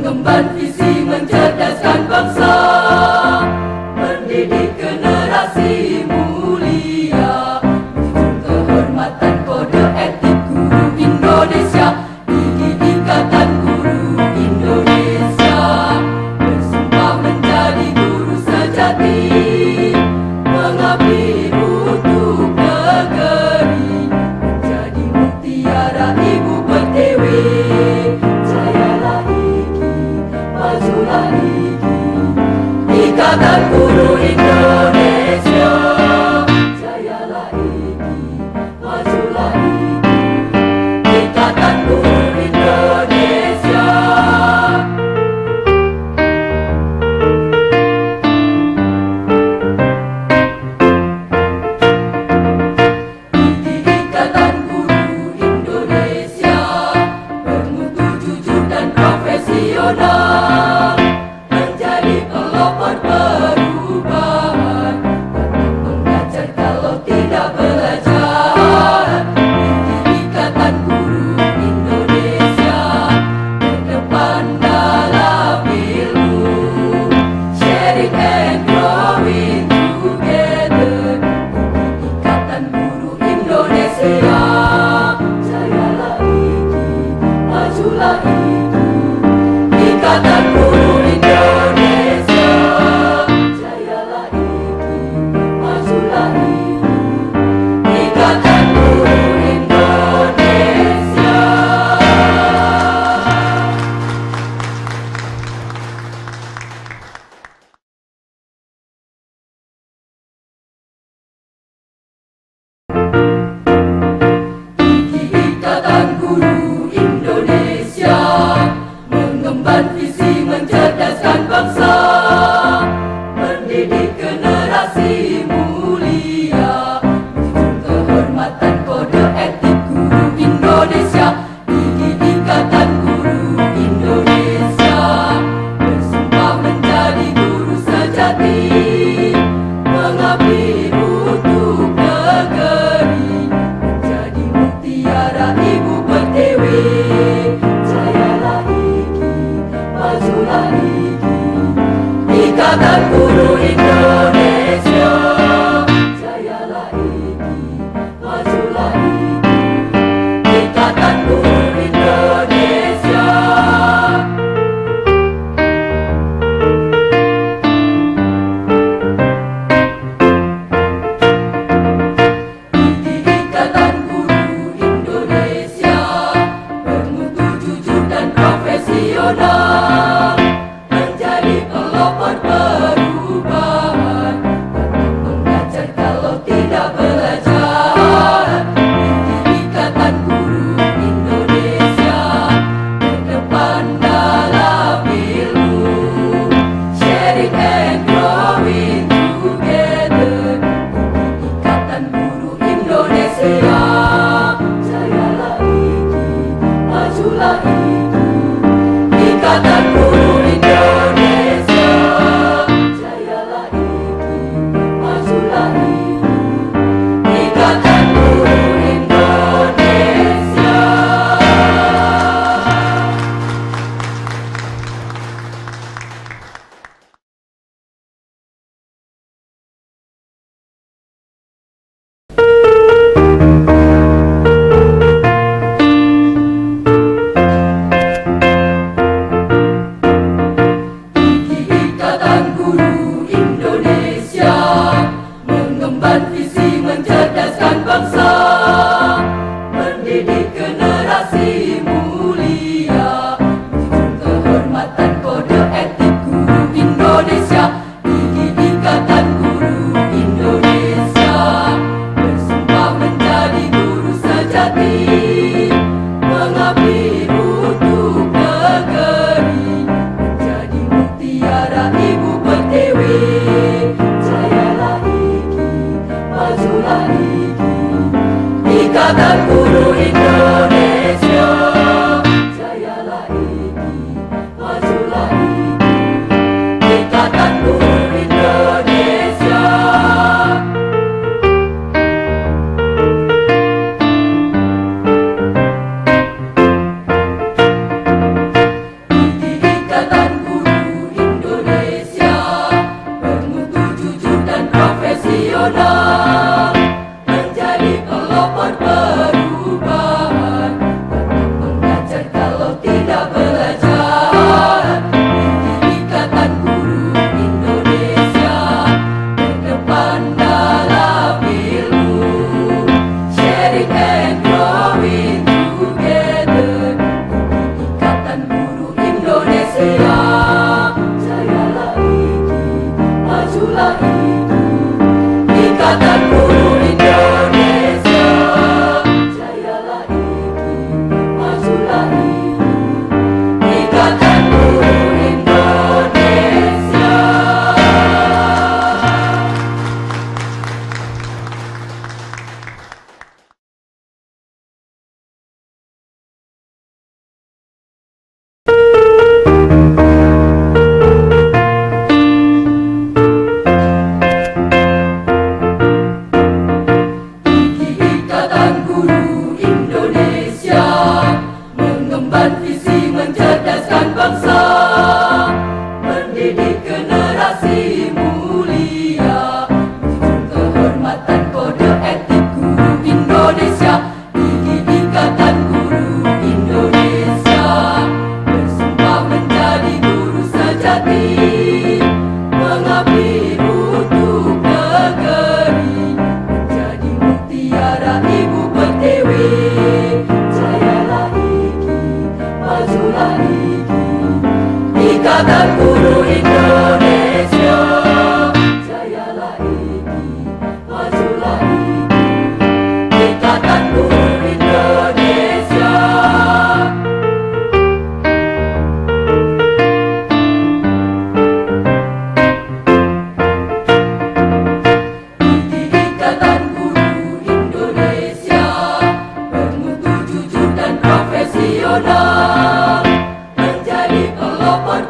mengemban visi mencerdaskan bangsa, mendidik generasi mulia, menjunjung kehormatan kode etik guru Indonesia. Di Ikatan Guru Indonesia bersumpah menjadi guru sejati, mengabdi untuk negeri, menjadi mutiara Ibu Pertiwi. Jayalah IGI, majulah IGI, Ikatan Guru Indonesia. Jayalah IGI, majulah IGI, Ikatan Guru Indonesia. Ikatan Guru Indonesia bermutu, jujur dan profesional, menjadi pelopor perubahan. Takkan mengajar kalau tidak belajar. Ikatan Guru Indonesia terdepan dalam ilmu, sharing and growing together. Ikatan Guru Indonesia. Jayalah IGI, majulah IGI, Ikatan Guru Indonesia. Jayalah IGI, majulah IGI, Ikatan Guru Indonesia. Ikatan Guru Indonesia mengemban visi mencerdaskan bangsa, mendidik generasi mulia, menjunjung kehormatan kode etik guru Indonesia. Ikatan Guru Indonesia bersumpah menjadi guru sejati, mengabdi untuk negeri, menjadi mutiara Ibu Pertiwi. Jayalah IGI, majulah IGI, Ikatan Guru Indonesia. Jayalah IGI, majulah IGI, Ikatan Guru Indonesia. Ikatan Guru Indonesia bermutu, jujur dan profesional, menjadi pelopor perubahan. Takkan mengajar kalau tidak belajar. Ikatan Guru Indonesia terdepan dalam ilmu, sharing and growing together. Ikatan Guru Indonesia. Jayalah IGI, majulah IGI, Ikatan Guru Indonesia. Jayalah IGI, majulah IGI, Ikatan Guru Indonesia. Ikatan Guru Indonesia mengemban visi mencerdaskan bangsa, mendidik generasi mulia, menjunjung kehormatan kode etik guru Indonesia. Ikatan Guru Indonesia bersumpah menjadi guru sejati, mengabdi untuk negeri, menjadi mutiara Ibu Pertiwi. Jayalah IGI, majulah IGI, Ikatan Guru Indonesia. Jayalah IGI, majulah IGI, Ikatan Guru Indonesia. Ikatan Indonesia. Jayalah IKI, majulah IKI, Ikatan Guru Indonesia. Jayalah IKI, majulah IKI, Ikatan Guru Indonesia. Ikatan Guru Indonesia mengemban visi mencerdaskan bangsa, mendidik generasi mulia, menjunjung kehormatan kode etik guru Indonesia. Ikatan Guru Indonesia bersumpah menjadi guru sejati, mengabdi untuk negeri, menjadi mutiara Ibu Pertiwi. Jayalah IKI, majulah IKI, Ikatan Guru Indonesia. Jayalah IKI, majulah IKI, Ikatan Guru Indonesia. Ikatan Guru Indonesia bermutu, jujur dan profesional, menjadi pelopor